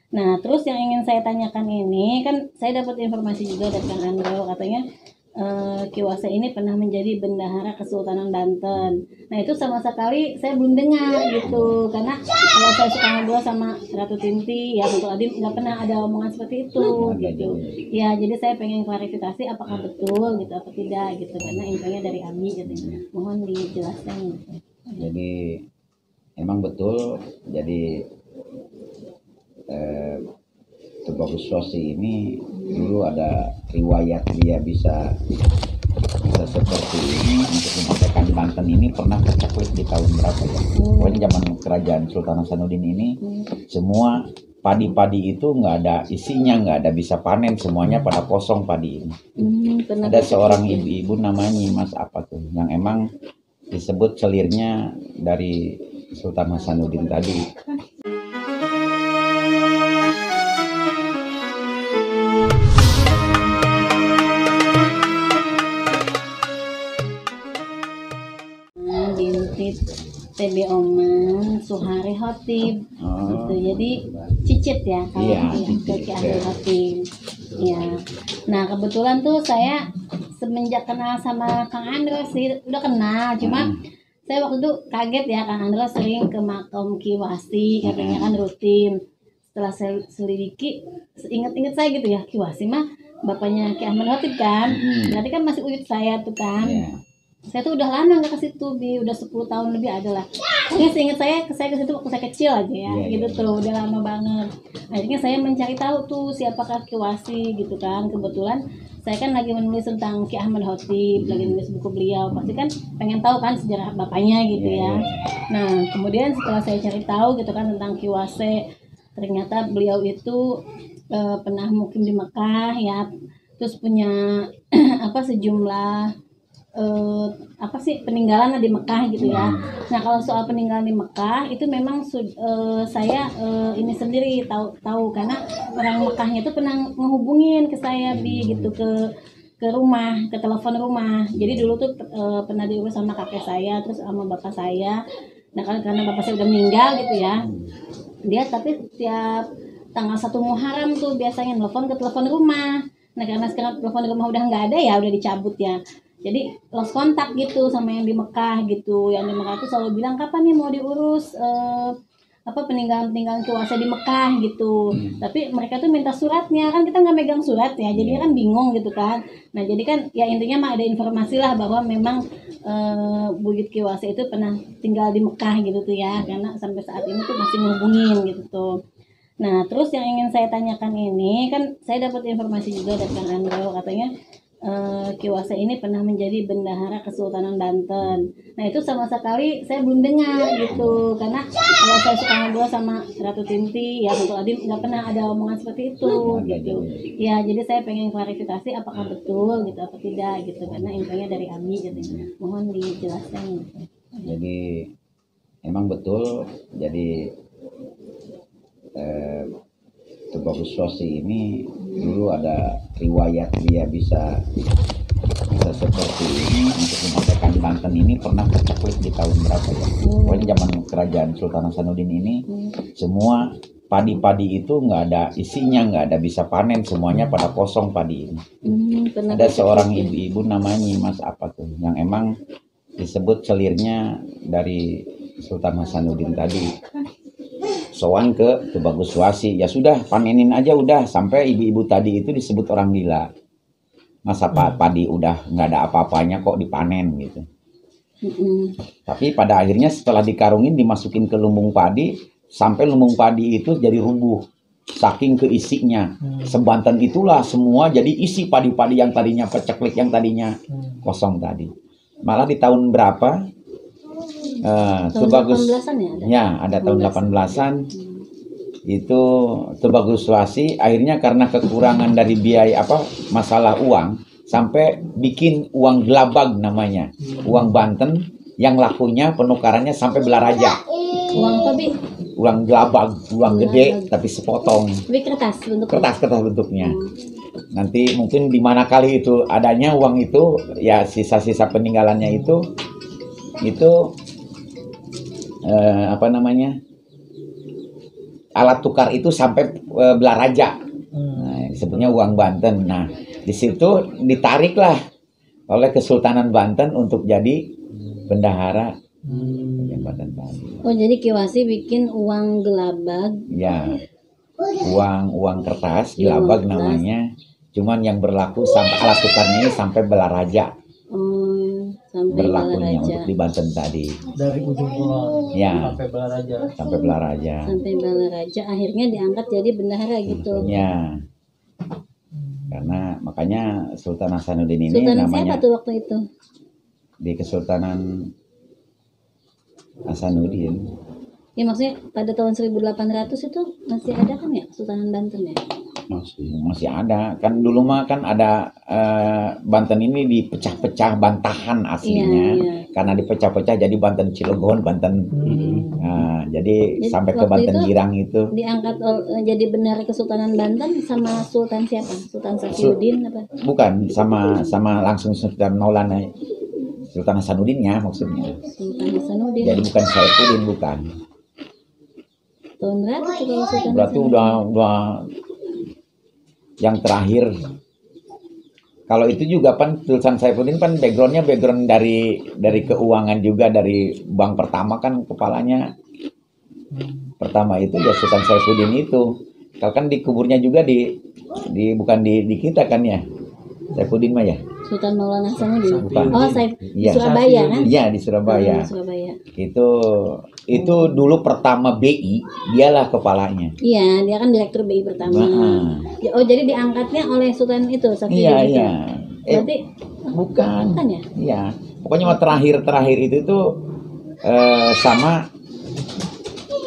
Nah, terus yang ingin saya tanyakan ini, kan saya dapat informasi juga dari Kang Andro, katanya Ki Wase ini pernah menjadi bendahara Kesultanan Banten. Nah, itu sama sekali saya belum dengar gitu, karena kalau saya suka ngobrol sama Ratu Tinti, ya Ratu Adim, nggak pernah ada omongan seperti itu gitu. Ya, jadi saya pengen klarifikasi apakah betul gitu atau tidak gitu, karena infonya dari Ami gitu. Mohon dijelaskan gitu. Jadi emang betul, jadi Tubagus Suasi ini dulu ada riwayat dia bisa seperti ini untuk memerdekakan Banten. Ini pernah tercakup di tahun berapa ya? Pokoknya zaman kerajaan Sultan Hasanuddin ini semua padi-padi itu nggak ada isinya, nggak ada bisa panen, semuanya pada kosong padi ini. Ada seorang ibu-ibu namanya Mas apa tuh, yang emang disebut selirnya dari Sultan Hasanuddin tadi. Binti TB Oman Suhari Hotib gitu, jadi cicit ya kalau Ki Ahmad Hotib ya. Nah, kebetulan tuh saya semenjak kenal sama Kang Andro sih udah kenal, cuma saya waktu itu kaget ya, Kang Andro sering ke makam Ki Wasi katanya kan rutin. Setelah saya selidiki, ingat-ingat saya gitu ya, Ki Wasi mah bapaknya Ki Ahmad Hotib kan, berarti kan masih uyut saya tuh kan. Saya tuh udah lama nggak ke situ, udah 10 tahun lebih ada lah. Ini seingat saya ke situ waktu saya kecil aja ya, gitu tuh, udah lama banget. Akhirnya saya mencari tahu tuh siapakah Ki Wasi gitu kan. Kebetulan saya kan lagi menulis tentang Ki Ahmad Hotib, lagi nulis buku beliau, pasti kan pengen tahu kan sejarah bapaknya gitu ya. Nah, kemudian setelah saya cari tahu gitu kan tentang Ki Wasi, ternyata beliau itu pernah mukim di Mekah ya, terus punya apa sejumlah peninggalan di Mekah gitu ya. Nah, kalau soal peninggalan di Mekah itu memang saya ini sendiri tahu karena orang Mekahnya itu pernah menghubungin ke saya gitu ke rumah, ke telepon rumah. Jadi dulu tuh pernah diurus sama kakek saya, terus sama bapak saya. Nah, karena bapak saya udah meninggal gitu ya. Dia tapi tiap tanggal 1 Muharram tuh biasanya nelfon ke telepon rumah. Nah, karena sekarang telepon rumah udah nggak ada ya, udah dicabut ya. Jadi lost kontak gitu sama yang di Mekah gitu. Yang di Mekah tuh selalu bilang kapan nih mau diurus peninggalan Ki Wase di Mekah gitu. Tapi mereka tuh minta suratnya, kan kita nggak megang surat ya, jadinya kan bingung gitu kan. Nah, jadi kan ya intinya mah ada informasi lah bahwa memang Buyut Ki Wase itu pernah tinggal di Mekah gitu tuh ya, karena sampai saat ini tuh masih menghubungin gitu tuh. Nah, terus yang ingin saya tanyakan ini, kan saya dapat informasi juga dari Kang Andro, katanya Ki Wase ini pernah menjadi bendahara Kesultanan Banten. Nah, itu sama sekali saya belum dengar gitu, karena kalau saya suka ngobrol sama Ratu Tinti, ya Ratu Adim, nggak pernah ada omongan seperti itu gitu. Ya, jadi saya pengen klarifikasi apakah betul gitu atau tidak gitu, karena infonya dari Ami gitu. Mohon dijelaskan gitu. Jadi emang betul, jadi Tubagus Suasi ini dulu ada riwayat dia bisa seperti ini untuk memerdekakan Banten. Ini pernah tercakup di tahun berapa ya? Pokoknya zaman kerajaan Sultan Hasanuddin ini semua padi-padi itu nggak ada isinya, nggak ada bisa panen, semuanya pada kosong padi ini. Ada seorang ibu-ibu namanya Mas apa tuh, yang emang disebut selirnya dari Sultan Hasanuddin tadi. Soan ke Tubagus Suasi, ya sudah panenin aja udah, sampai ibu-ibu tadi itu disebut orang gila. Masa padi udah nggak ada apa-apanya kok dipanen gitu. Tapi pada akhirnya setelah dikarungin dimasukin ke lumbung padi, sampai lumbung padi itu jadi rubuh saking keisinya. Sebanten itulah semua jadi isi padi-padi yang tadinya peceklik, yang tadinya kosong tadi. Malah di tahun berapa? Tubagus ya ada tahun 18-an itu Tubagus Suasi akhirnya karena kekurangan dari biaya masalah uang sampai bikin uang gelabag namanya, uang Banten yang lakunya penukarannya sampai belaraja. Uang apa, Bi? Uang gelabag, uang gede tapi sepotong. Kertas bentuknya. Nanti mungkin di mana kali itu adanya uang itu, ya sisa-sisa peninggalannya itu alat tukar itu sampai Belaraja. Nah, disebutnya uang Banten. Nah, di situ ditariklah oleh Kesultanan Banten untuk jadi bendahara yang Banten tadi. Oh, jadi Kiwasi bikin uang gelabag. Ya, uang kertas, Iya, gelabag uang kertas. namanya. Cuman yang berlaku sampai alat tukarnya ini sampai Belaraja Oh, sampai berlakunya Balaraja. untuk di Banten tadi. Dari ujung kulon Ya, sampai Balaraja. sampai Belaraja. Sampai Balaraja akhirnya diangkat jadi bendahara gitu. Ya, karena makanya Sultan Hasanuddin ini Sultan siapa namanya tuh waktu itu? di Kesultanan Hasanuddin. Ya maksudnya pada tahun 1800 itu masih ada kan ya Sultanan Banten ya? Masih ada kan, dulu mah kan ada Banten ini dipecah-pecah bantahan aslinya. Iya. Karena dipecah-pecah jadi Banten Cilegon, Banten jadi sampai ke waktu Banten itu Girang itu Diangkat jadi bendahara Kesultanan Banten sama Sultan siapa? Sultan Safiuddin apa? bukan sama langsung Sultan Maulana Sultan Hasanuddinnya maksudnya. Sultan Hasanuddin. Jadi bukan Saifuddin, bukan. Tahun berapa tuh kalau Sultan Berarti Hasanuddin? udah yang terakhir. Kalau itu juga kan Sultan Saifuddin kan background dari keuangan juga, dari bank pertama kan kepalanya pertama itu ya Sultan Saifuddin itu. Kalau kan dikuburnya juga bukan di kita kan ya, Saifuddin mah ya. Sultan Maulana Hasanuddin. Bukan. Oh, saya Iya. Surabaya kan? Iya di Surabaya. Surabaya. Itu dulu pertama BI dialah kepalanya. Iya, dia kan direktur BI pertama. Nah, Oh, jadi diangkatnya oleh Sultan itu, Safiuddin iya itu. iya. Berarti Bukan. bukan ya? Iya. Pokoknya terakhir itu tuh sama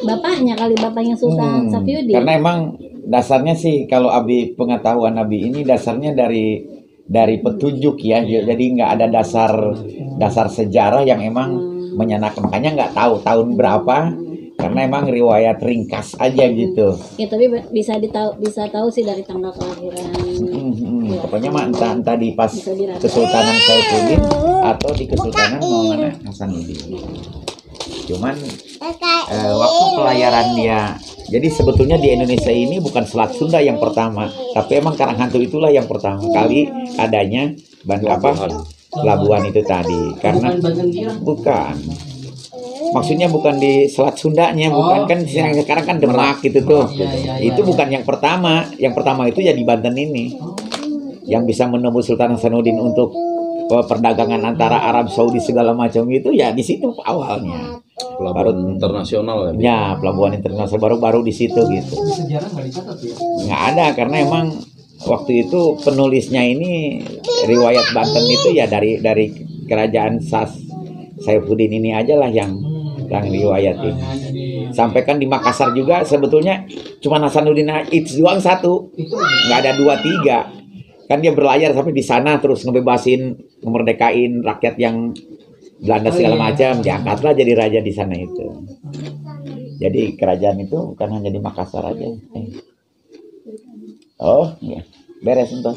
bapaknya Sultan Safiuddin. karena emang dasarnya sih kalau Abi pengetahuan Abi ini dasarnya dari petunjuk ya. Jadi nggak ada dasar sejarah yang emang menyenangkan, makanya nggak tahu tahun berapa karena emang riwayat ringkas aja gitu. Ya, tapi bisa tahu sih dari tanggal kelahiran. Pokoknya mah entah di pas Bisa diraba. Kesultanan Saifuddin atau di Kesultanan Maulana Hasanuddin. Cuman waktu pelayaran dia, jadi sebetulnya di Indonesia ini bukan Selat Sunda yang pertama, tapi emang Karanghantu itulah yang pertama kali adanya pelabuhan itu tadi. Karena bukan, maksudnya bukan di Selat Sundanya, bukan kan sekarang kan Demak gitu tuh. Itu bukan yang pertama itu ya di Banten ini, yang bisa menembus Sultan Hasanuddin untuk perdagangan antara Arab Saudi segala macam itu ya di situ awalnya. Pelabuhan internasional ya. Ya, pelabuhan internasional baru di situ gitu. Sejarah nggak dicatat ya? Nggak ada karena emang waktu itu penulisnya ini riwayat Banten itu ya dari kerajaan Saifuddin ini aja lah yang riwayatin. Sampai kan di Makassar juga sebetulnya cuma Hasanuddin itu doang satu, nggak ada 2, 3. Kan dia berlayar sampai di sana terus ngebebasin, ngemerdekain rakyat yang Belanda segala macam, diangkatlah jadi raja di sana itu. Jadi kerajaan itu bukan hanya di Makassar aja. Oh, iya. Beres entar.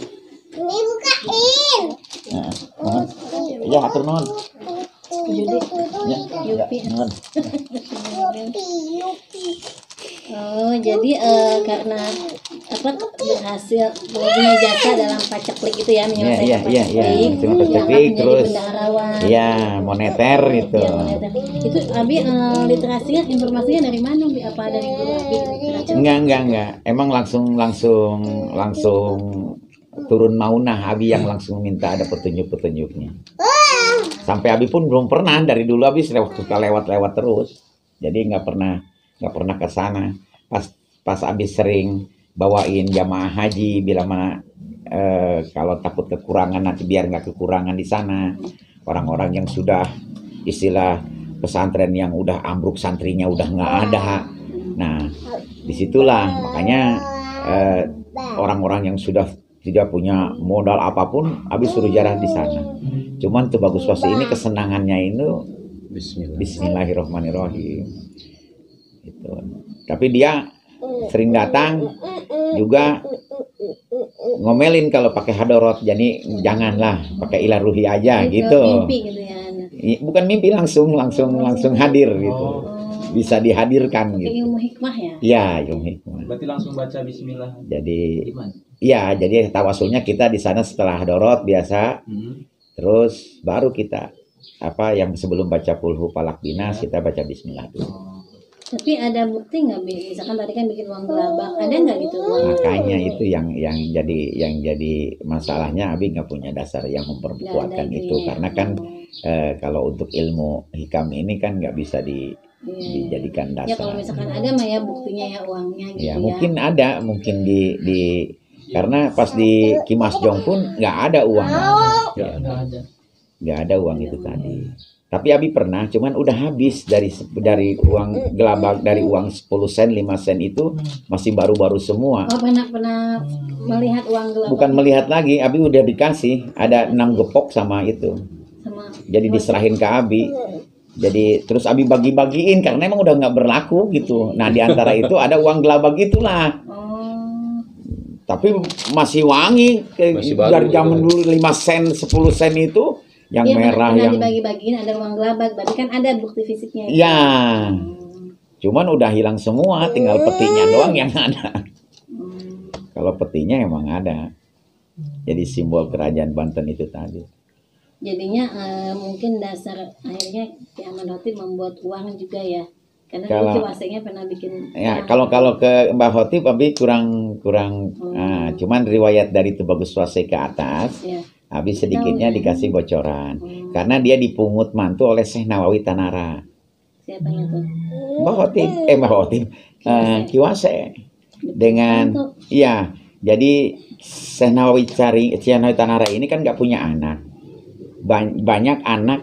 Ini bukain. Nah, ya atur nuhun. Jadi Ya, Yupi. nuhun. Yupi. Oh, jadi karena berhasil punya jasa dalam paceklik itu ya, menyelesaikan Iya. paceklik, Cuma diangkat paceklik menjadi terus. bendaharawan. Iya, moneter itu. Iya, moneter. Itu Abi literasinya, informasinya dari mana Bi? Apa dari guru Abi? Enggak. Emang langsung turun maunah Abi yang langsung minta ada petunjuk-petunjuknya. Sampai Abi pun belum pernah, dari dulu Abi suka lewat terus. Jadi nggak pernah ke sana. Pas Abi sering bawain jamaah haji, bilang mana kalau takut kekurangan nanti biar nggak kekurangan di sana. Orang-orang yang sudah istilah pesantren yang udah ambruk, santrinya udah nggak ada. Nah, disitulah makanya orang-orang yang sudah tidak punya modal apapun, Abi suruh jarah di sana. Cuman tuh Bagus Wasi ini kesenangannya itu Bismillahirrahmanirrahim. Gitu. Tapi dia sering datang juga ngomelin kalau pakai hadorot, jadi janganlah pakai ilah ruhi aja gitu. Mimpi gitu ya. Bukan mimpi, langsung hadir gitu. bisa dihadirkan Kayak gitu. ilmu hikmah ya. Ya, ilmu hikmah. Berarti langsung baca bismillah. Jadi Gimana? iya, jadi tawasulnya kita di sana setelah dorot biasa, terus baru kita apa yang sebelum baca kulhu falak binas kita baca bismillah dulu. Tapi ada bukti nggak, Bi? Misalkan tadi kan bikin uang gelabak, ada nggak gitu uang? Makanya itu yang jadi masalahnya Abi nggak punya dasar yang memperkuatkan Nggak ada itu ya. karena kan kalau untuk ilmu hikam ini kan nggak bisa dijadikan Ya dasar. kalau misalkan ada mah ya buktinya ya uangnya gitu Ya ya. mungkin ada, mungkin di karena pas di Kimas Jong pun nggak ada uang, Nggak ada. nggak ada uang itu tadi. Tapi Abi pernah, cuman udah habis dari uang gelabak, dari uang 10 sen, 5 sen itu masih baru-baru semua. Oh pernah melihat uang gelabak Bukan melihat lagi, Abi udah dikasih, ada 6 gepok sama itu. sama Jadi diserahin ke Abi. Jadi terus Abi bagi-bagiin karena emang udah nggak berlaku gitu. Nah di antara itu ada uang gelabak itulah. oh Tapi masih wangi Masih baru dari gitu zaman kan. dulu 5 sen, 10 sen itu yang iya, merah pernah yang dibagi-bagiin ada uang gelabak, berarti kan ada bukti fisiknya. ya. Cuman udah hilang semua, tinggal petinya doang yang ada. Kalau petinya emang ada. Jadi simbol kerajaan Banten itu tadi. Jadinya mungkin dasar akhirnya Ki Ahmad Khotib membuat uang juga ya. Karena Kalau- dulu Ki Wasengnya pernah bikin Ya, uang. kalau ke Mbah Khotib Abi kurang cuman riwayat dari Tubagus Wase ke atas, Ya. Abi sedikitnya Tahu ya. dikasih bocoran. Karena dia dipungut mantu oleh Syekh Nawawi Tanara. Siapanya tuh? Mbah Khotib, Ki Wase dengan Mantu. iya. Jadi Syekh Nawawi Tanara ini kan nggak punya anak. Banyak anak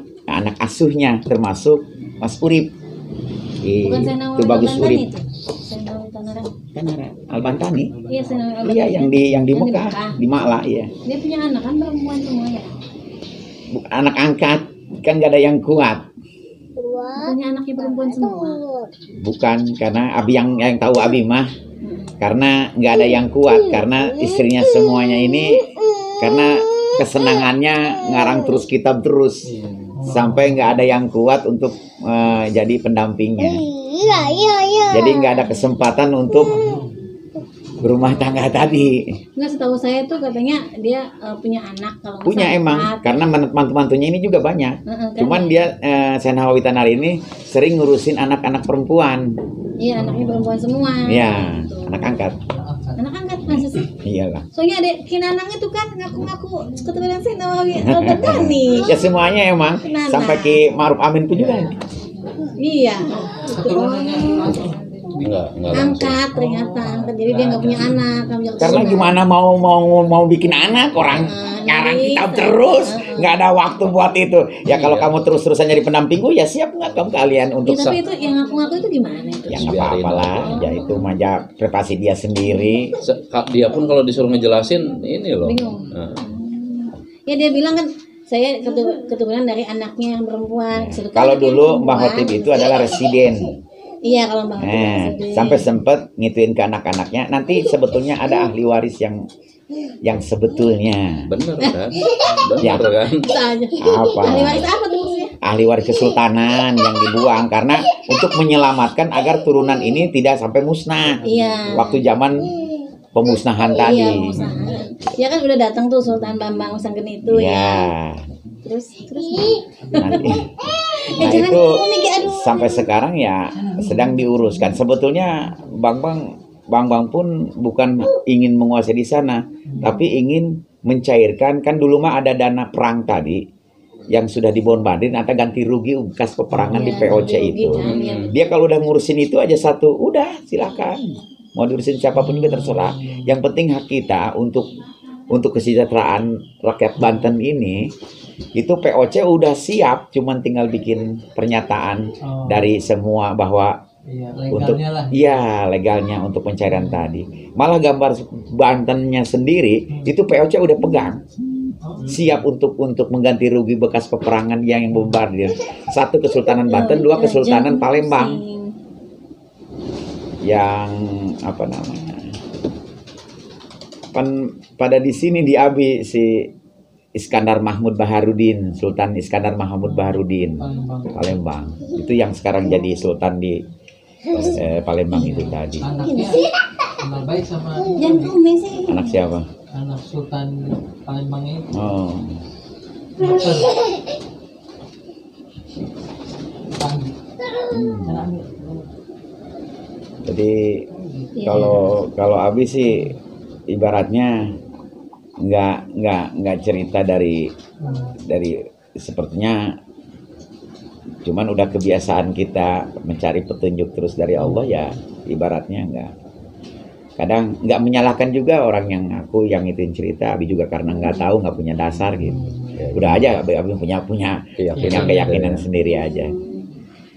asuhnya termasuk Mas Urip. Bukan saya Nawawi Itu bagus Al-Bantani Urip. itu. Saya Nawawi Tanara. Tanara Al-Bantani. Iya, saya Nawawi Al-Bantani. Iya yang di Mekah, di Makla ya. Dia punya anak kan perempuan semua ya. Anak angkat kan gak ada yang kuat. Punya anaknya perempuan semua. Bukan karena Abi yang tahu Abi mah karena nggak ada yang kuat karena istrinya semuanya ini karena kesenangannya ngarang terus kitab terus sampai nggak ada yang kuat untuk jadi pendampingnya. Jadi nggak ada kesempatan untuk berumah tangga tadi. Enggak, setahu saya tuh katanya dia punya anak kalau nggak Punya salah emang empat. karena mantu-mantunya ini juga banyak. Kan? Cuman dia Syekh Nawawi Tanari ini sering ngurusin anak-anak perempuan. Iya, anaknya perempuan semua. Iya, Gitu. anak angkat. Anak angkat masa sih? Iyalah. Soalnya ada Kinanang itu kan ngaku-ngaku keturunan saya Nawawi Al-Bantani. Ya semuanya emang Kenapa? sampai Ki Ma'ruf Amin pun juga. Iya. Enggak langsung. Angkat ternyata angkat, jadi dia nggak punya anak. nggak punya Karena keturunan. gimana mau bikin anak orang ngarang jadi, kitab terus nggak ada waktu buat itu. Ya kalau kamu terus-terusan jadi pendampingku ya siap nggak kamu kalian Ya, untuk tapi itu yang ngaku-ngaku itu gimana itu? ya nggak apa-apa lah. Ya itu maja privasi dia sendiri. Dia pun kalau disuruh ngejelasin ini loh. Bingung. Nah, Ya dia bilang kan saya keturunan dari anaknya yang perempuan. Sebetulnya Kalau dia dulu perempuan. Mbah Khotib itu adalah residen. Iya, kalau Mbah Khotib residen. Sampai sempet ngituin ke anak-anaknya. Nanti sebetulnya ada ahli waris yang sebetulnya bener kan? Ya. Bener kan? Bisa aja. apa? Ahli waris apa tuh maksudnya? Ahli waris kesultanan yang dibuang karena untuk menyelamatkan agar turunan ini tidak sampai musnah. Iya. Waktu zaman pemusnahan tadi. Iya, pengusaha. Ya kan udah datang tuh Sultan Bambang Sanggen itu ya. Ya, Terus nanti. Nah jangan itu Migi, aduh. sampai sekarang ya sedang diuruskan. Sebetulnya Bang pun bukan ingin menguasai di sana, tapi ingin mencairkan. Kan dulu mah ada dana perang tadi yang sudah dibombardir atau ganti rugi bekas peperangan di Iya, POC ganti rugi itu. kan, iya. Dia kalau udah ngurusin itu aja satu, udah silakan. Mau diurusin siapapun juga terserah. Yang penting hak kita untuk kesejahteraan rakyat Banten ini itu POC udah siap, cuman tinggal bikin pernyataan dari semua bahwa Iya, untuk legalnya lah. iya legalnya untuk pencairan tadi. Malah gambar Bantennya sendiri itu POC udah pegang. Siap untuk mengganti rugi bekas peperangan yang bombardir. Satu Kesultanan Banten, dua Kesultanan Palembang. Yang apa namanya? Pada di sini di Abi si Iskandar Mahmud Baharudin, Sultan Iskandar Mahmud Baharudin, Palembang. Itu yang sekarang jadi sultan di Palembang itu tadi. Anaknya kenal baik sama Jangan komen sih. Anak siapa? anak Sultan Palembang itu. Oh, Dokter. Pagi. jadi Iya. kalau Abi sih ibaratnya nggak cerita dari sepertinya, cuman udah kebiasaan kita mencari petunjuk terus dari Allah ya, ibaratnya kadang nggak menyalahkan juga orang yang aku yang itu cerita. Abi juga karena nggak tahu, nggak punya dasar gitu, udah aja Abi punya keyakinan sendiri aja.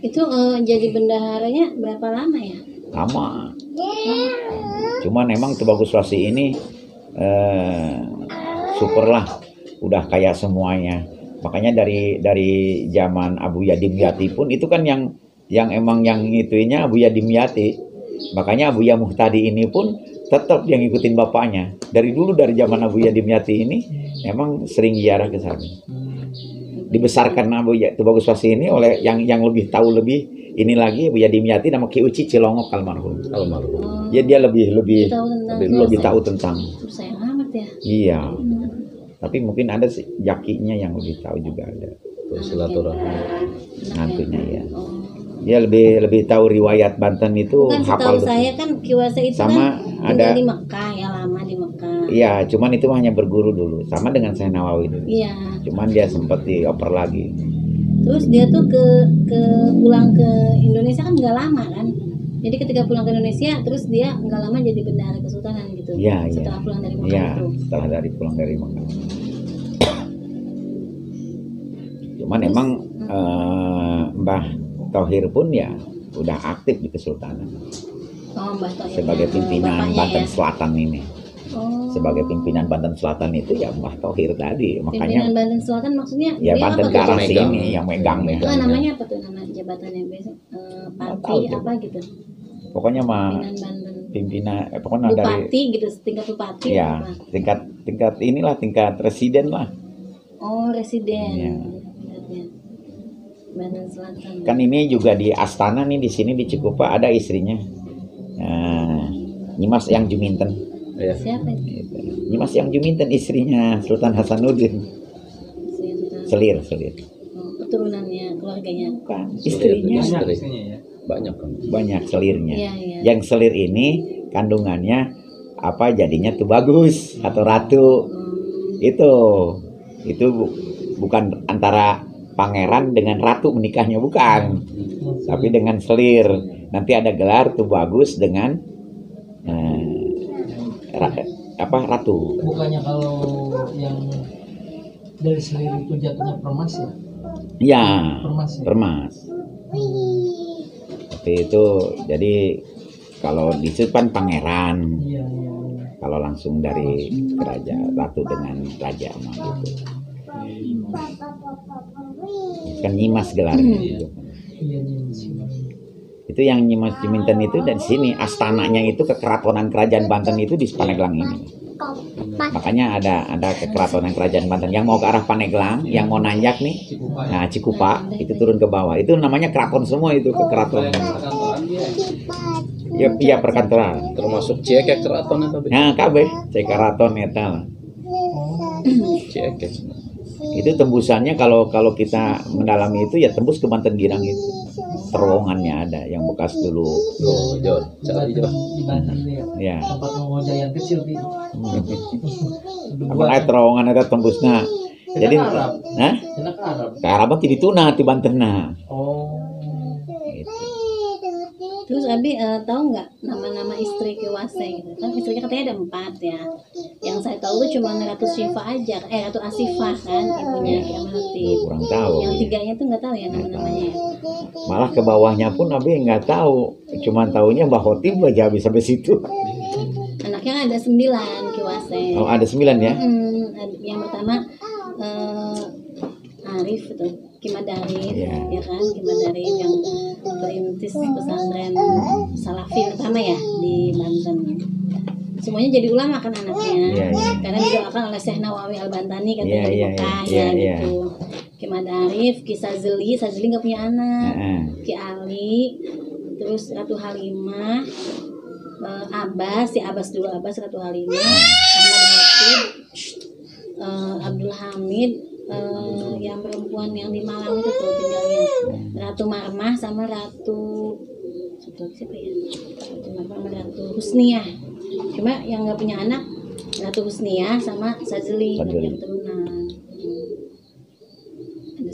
Itu jadi bendaharanya berapa lama ya? Lama. Cuman emang Tubagus Wasi ini super lah, udah kayak semuanya. Makanya dari zaman Abu Yadim Yati pun itu kan yang emang yang itunya Abu Yadim Yati. Makanya Abu Ya Muhtadi ini pun tetap yang ngikutin bapaknya. Dari dulu, dari zaman Abu Yadim Yati ini emang sering ziarah ke sana. Dibesarkan Abu Tubagus Wasi ini oleh yang lebih tahu lebih ini lagi, Abu Yadim Yati nama Ki Uci Cilongok almarhum. Ya dia lebih tahu tentang. Sayang amat ya. Iya. Tapi mungkin ada jakinya yang lebih tahu juga ada. Silaturahmi. Nantunya ya. Dia lebih tahu riwayat Banten itu, Bukan hafal setahu betul. saya kan Kiwasa itu Sama kan ada tinggal di Mekah ya, lama di Mekah. Iya, cuman itu hanya berguru dulu. Sama dengan saya Nawawi dulu. Iya. Cuman dia sempat dioper lagi. Terus dia tuh ke pulang ke Indonesia kan nggak lama kan. Jadi ketika pulang ke Indonesia, terus dia nggak lama jadi bendahara kesultanan gitu. Iya, iya. Setelah pulang dari Mekah Iya, itu. setelah pulang dari Mekah. Cuman emang Mbah Thohir pun ya udah aktif di kesultanan Oh, Mbah Thohir. sebagai pimpinan Bapaknya Banten ya? Selatan ini. Oh. Sebagai pimpinan Banten Selatan itu ya Mbah Thohir tadi. Pimpinan Makanya Banten Selatan maksudnya ya dia Banten apa ke tuh? arah Megang. sini yang megang. Itu kan namanya apa tuh nama jabatannya biasa? Nggak tahu Pati juga. apa gitu? Pokoknya mah Pimpinan Banten. pimpinan pokoknya dari Bupati gitu, tingkat bupati. ya apa? tingkat inilah tingkat residen lah. Oh, residen. Iya. Tingkatnya. Banten Selatan. Kan ini juga di Astana nih, di sini di Cikupa ada istrinya. Nah, Nyimas yang Juminten. Ya. Siapa itu? Gitu. Nyimas yang Juminten istrinya Sultan Hasanuddin. Selir. Oh, keturunannya, keluarganya. Bukan, istrinya Istri. Istrinya ya. Banyak kan. banyak selirnya. Iya, iya. Yang selir ini kandungannya apa jadinya tuh bagus atau ratu. Itu bukan antara pangeran dengan ratu menikahnya, bukan. Tapi dengan selir. Nanti ada gelar tuh bagus dengan ratu. Bukannya kalau yang dari selir itu jatuhnya permas ya? Ya, Permas ya? permas. Tapi itu jadi kalau di situ kan pangeran. Iya. Kalau langsung dari kerajaan ratu dengan raja mah gitu. Kan Nyimas gelarnya gitu. Iya. Itu yang Nyimas Juminten itu dari sini astananya itu kekeratonan kerajaan Banten itu di Paneglang ini. Makanya ada kekeratonan kerajaan Banten yang mau ke arah Paneglang, yang mau nanjak nih, nah Cikupa itu turun ke bawah. Itu namanya keraton semua itu kekeratonan. Iya perkantoran. Termasuk Ciekek keraton tapi. Nah kabeh cek keraton eta. Ciekek. Itu tembusannya kalau kita mendalami itu ya tembus ke Banten Girang itu. Terowongannya ada yang bekas dulu. Loh, Jor. Cari Jor. Di Banten ya. Ya. Tempat mengoja yang kecil di. Apa terowongan itu tembusnya. Jadi Arab. nah, Enak Arab. ke Arab di tuna di Bantenna. Oh. Gitu. Terus Abi tahu nggak nama-nama istri Kiwase gitu? Kan istrinya katanya ada 4 ya. Yang saya tahu tuh cuma Ratu Syifa aja, Ratu Asifah kan ibunya Ki Amanatib. Kurang tahu. Yang 3-nya tuh nggak tahu ya nama-namanya ya. Malah ke bawahnya pun Abi nggak tahu. Cuman taunya Mbah Khotib aja habis sampai situ. Anaknya ada 9 Kiwase. Oh, ada 9 ya? Yang pertama Arif itu Kimadarif, Iya. ya kan, Kimadarif yang perintis pesantren Salafi pertama ya di Banten. semuanya jadi ulama kan anaknya. Iya, iya. Karena didoakan oleh Syekh Nawawi Al-Bantani katanya Iya, di iya, Mekah iya, ya iya. gitu. Ki Mad Arif, Ki Sazeli nggak punya anak. Heeh. Ki Ali, terus Ratu Halimah, Abbas dulu, Ratu Halimah, Ahmad Hatib, Abdul Hamid, yang perempuan yang di Malang itu tuh tinggalnya, Ratu Marmah sama Ratu siapa ya? Ratu Marmah sama Ratu Husniah. Cuma yang nggak punya anak Ratu Husniah sama Sazeli nggak punya keturunan. Ada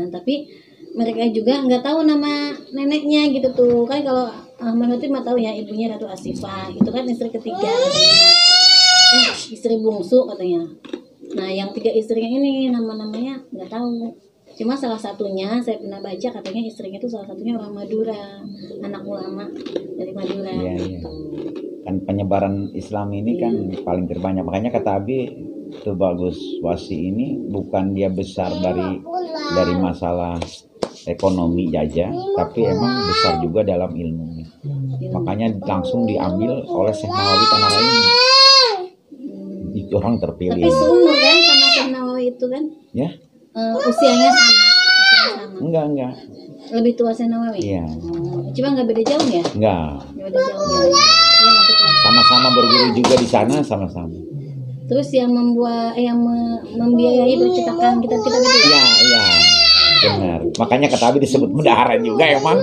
9, tapi mereka juga nggak tahu nama neneknya gitu tuh kan. Kalau Ahmad Hatib mah tahu ya, ibunya Ratu Asifah, itu kan istri ketiga katanya. Istri bungsu katanya. Nah yang 3 istrinya ini namanya nggak tahu. Cuma salah satunya saya pernah baca katanya istrinya itu salah satunya orang Madura, anak ulama dari Madura. Iya, iya. Gitu. Kan penyebaran Islam ini kan paling terbanyak, makanya kata Abi itu bagus, Wasi ini bukan dia besar dari masalah ekonomi aja, tapi emang besar juga dalam ilmunya. Makanya langsung diambil oleh Syekh Nawawi Tanah ini. Itu orang terpilih. Tapi seumur kan sama Syekh Nawawi itu kan? Ya? Usianya sama. Enggak. Lebih tua Syekh Nawawi. Iya. Cuma nggak beda jauh ya? Enggak. Nggak beda jauh ya. Iya nanti pulang. Sama-sama berguru juga di sana, sama-sama. Terus yang membiayai percetakan kitab itu ya? Iya. Benar. Makanya kata Abi disebut bendahara juga emang.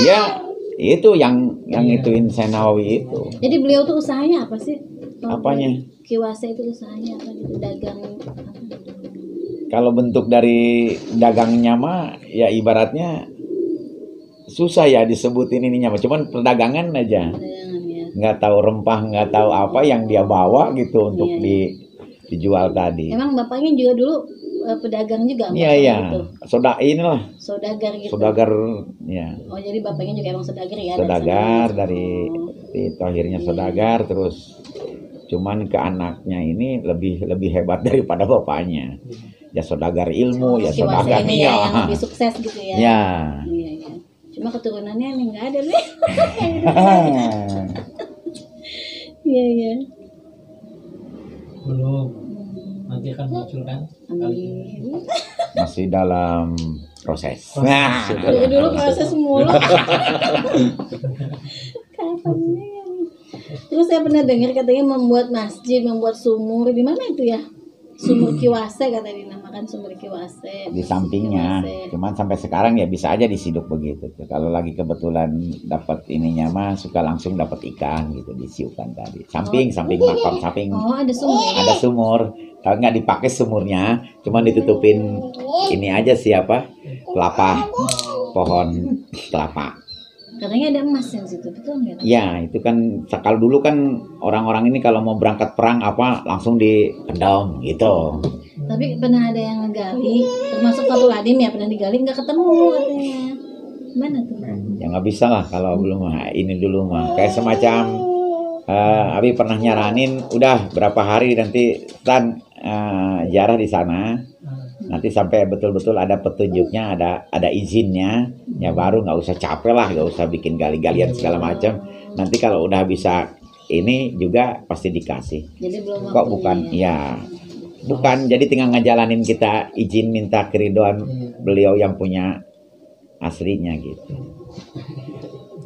Dia itu yang ituin Syekh Nawawi itu. Jadi beliau tuh usahanya apa sih? Apanya? Ki Wase itu usahanya apa gitu? Dagang apa? Kalau bentuk dari dagangnya mah ya ibaratnya susah ya disebutin ininya mah. Cuman perdagangan aja. Dagangan ya. Nggak tahu rempah, nggak tahu apa yang dia bawa gitu untuk Iya. dijual tadi. Emang bapaknya juga dulu pedagang juga? Iya. Gitu. Inilah Saudagar gitu. saudagar ya. Oh jadi bapaknya juga emang saudagar ya? Saudagar dari itu akhirnya saudagar terus cuman ke anaknya ini lebih hebat daripada bapaknya. Ya saudagar ilmu, ya Ki Wase saudagar ini ya, yang lebih sukses gitu ya? Ya. Iya. Cuma keturunannya emang nggak ada nih. Iya. Belum. Nanti akan muncul kan? Amin. Masih dalam proses. Nah, Dari dulu proses mulu. Kapannya? Terus saya pernah dengar katanya membuat masjid, membuat sumur di mana itu ya? Sumur Ki Wase katanya dinamakan sumur Ki Wase. di sampingnya. Ki Wase. Cuman sampai sekarang ya bisa aja disiduk begitu. Kalau lagi kebetulan dapat ininya mah suka langsung dapat ikan gitu disiukan tadi. Samping makam, samping Oh ada sumur. Ya? ada sumur. Kalau nggak dipakai sumurnya, cuman ditutupin ini aja siapa? Kelapa, pohon kelapa. Katanya ada emas yang situ, betul nggak? Ya, itu kan kalau dulu kan orang-orang ini kalau mau berangkat perang apa langsung dipendam gitu. Tapi pernah ada yang ngegali, termasuk Fatul Adim ya pernah digali nggak ketemu katanya. Mana tuh? Ya nggak bisa lah kalau belum ini dulu mah. Kayak semacam Abi pernah nyaranin, udah berapa hari nanti ziarah di sana. Nanti sampai betul-betul ada petunjuknya, ada izinnya, ya baru nggak usah capek lah, nggak usah bikin gali-galian segala macam. Nanti kalau udah bisa ini juga pasti dikasih. Jadi belum Kok waktunya bukan? ya? Ya, bukan. Jadi tinggal ngejalanin kita izin minta keridoan beliau yang punya aslinya gitu.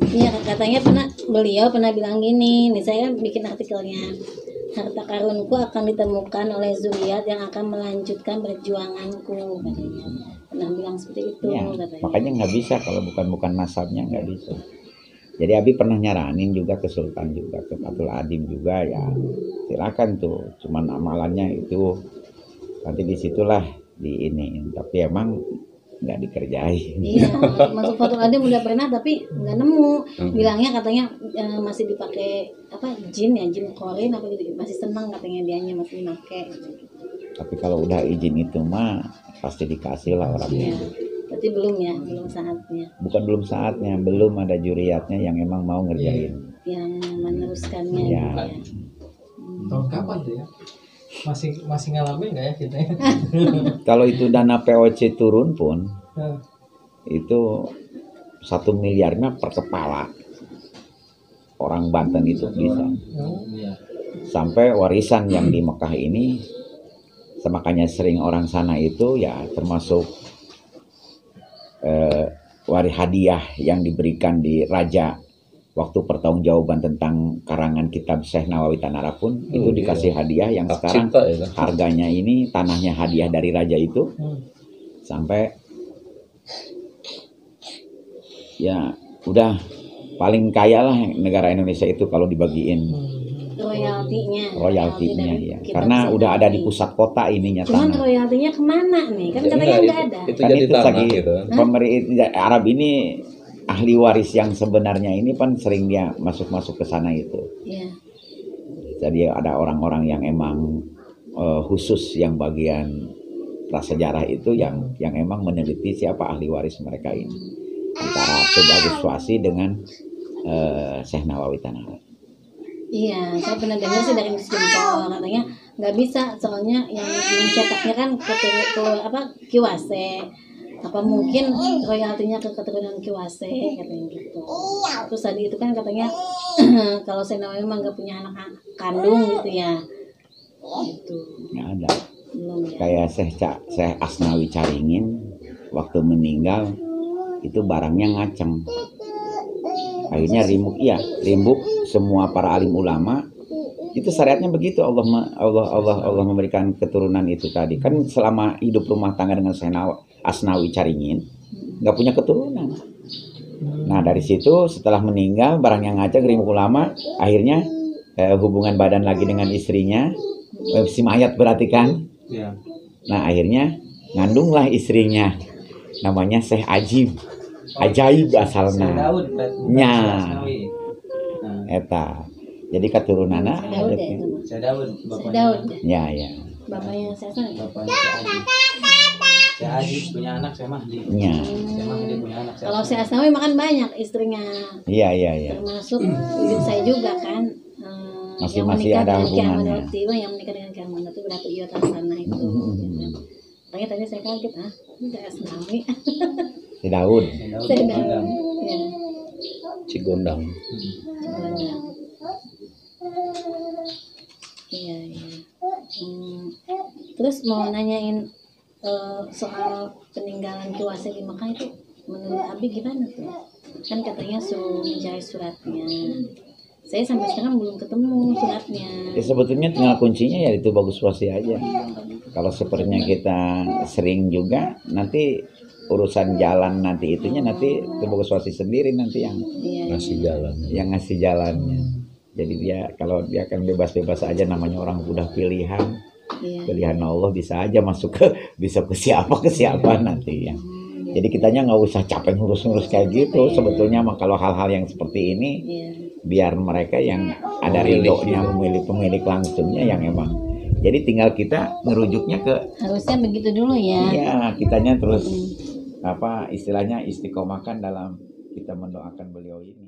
Iya katanya beliau pernah bilang gini, nih saya bikin artikelnya. Harta karunku akan ditemukan oleh zuriat yang akan melanjutkan perjuanganku katanya. Pernah bilang seperti itu Ya, katanya. makanya nggak bisa kalau bukan nasabnya nggak bisa. Jadi Abi pernah nyaranin juga ke Sultan juga, ke Fatul Adim juga ya. Silakan tuh, cuman amalannya itu nanti disitulah di ini. Tapi emang nggak dikerjain. Iya, masuk Fatul Adim udah pernah tapi nggak nemu. Bilangnya katanya masih dipakai apa jin korin apa gitu, masih senang katanya dianya masih dipakai. Tapi kalau udah izin itu mah pasti dikasih lah orangnya. Iya. Berarti belum ya, belum saatnya. Bukan belum saatnya, belum ada juriatnya yang emang mau ngerjain. Yang meneruskannya Iya. gitu ya. Tahun kapan tuh ya? Masih ngalamin nggak ya kita? Kalau itu dana POC turun pun itu 1 miliarnya per kepala orang Banten itu bisa. Ya. sampai warisan yang di Mekah ini, makanya sering orang sana itu ya termasuk hadiah yang diberikan di raja waktu pertanggungjawaban tentang karangan kitab Syekh Nawawi Tanara pun itu iya. dikasih hadiah yang Hak sekarang cipta ya kan? harganya ini tanahnya hadiah dari raja itu sampai ya udah paling kaya lah negara Indonesia itu kalau dibagiin royaltinya ya, karena udah ada di pusat kota ininya Cuman tanah. royaltinya kemana nih? Kan Ya, katanya enggak, nggak ada. itu Kan jadi itu tanah lagi gitu kan. pemerintah Arab ini ahli waris yang sebenarnya ini kan sering dia masuk ke sana itu. Iya. Jadi ada orang-orang yang emang khusus yang bagian prasejarah itu yang emang meneliti siapa ahli waris mereka ini antara Tubagus Swasi dengan Syekh Nawawi Tanara. Iya, saya pernah dengar sih dari Miss Jempol katanya nggak bisa soalnya yang mencetaknya kan Kiwase. Apa mungkin royaltinya ke keturunan Kiwase katanya gitu. Terus tadi itu kan katanya kalau saya namanya memang nggak punya anak kandung gitu ya. Gitu. Nggak ada. Belum ya. Kayak Syekh Asnawi Caringin waktu meninggal itu barangnya ngaceng. Akhirnya rimbuk semua para alim ulama. Itu syariatnya begitu, Allah memberikan keturunan itu tadi. Kan selama hidup rumah tangga dengan Syekh Asnawi Caringin nggak punya keturunan. Nah dari situ setelah meninggal barangnya ngaceng, rimbuk ulama, akhirnya hubungan badan lagi dengan istrinya, si mayat berarti kan. Ya. Nah akhirnya ngandunglah istrinya, namanya Syekh Ajaib asalna. Nya. Eta. Jadi keturunanna Daud ya itu. Saya Daud, Daud. Ya ya. Bapaknya saya kan. Bapaknya saya Adi punya anak, saya Mahdi. Ya. Saya Mahdi punya anak. Kalau saya Asnawi makan banyak istrinya. Iya iya iya. Termasuk ibu saya juga kan. Masih menikah ada dengan Kiai hubungannya. Ahmad Lutfi, yang menikah dengan Kiai Ahmad Lutfi berapa iya sana itu. Makanya tadi saya kaget ini saya Asnawi. Si Daud. Saya Daud. Ya. Cigondang. Banyak. Iya iya. Terus mau nanyain soal peninggalan Kiwase di Mekah itu menurut Abi gimana tuh? Kan katanya suruh mencari suratnya. Saya sampai sekarang belum ketemu suratnya. Ya sebetulnya tinggal kuncinya ya itu Bagus Swasi aja. Kalau sepertinya kita sering juga nanti urusan jalan nanti itunya nanti itu Bagus Swasi sendiri nanti yang Iya. Ngasih jalan. ngasih jalannya. Jadi dia kalau dia kan bebas-bebas aja, namanya orang udah pilihan. Iya. Pilihan Allah bisa aja masuk bisa ke siapa nanti ya. Jadi kitanya nggak usah capek ngurus-ngurus kayak gitu. Sebetulnya mah kalau hal-hal yang seperti ini Iya. biar mereka yang ada ridhonya pemilik langsungnya yang emang. Jadi tinggal kita ngerujuknya ke Harusnya begitu dulu ya. ya kitanya terus apa istilahnya istiqomahkan dalam kita mendoakan beliau ini.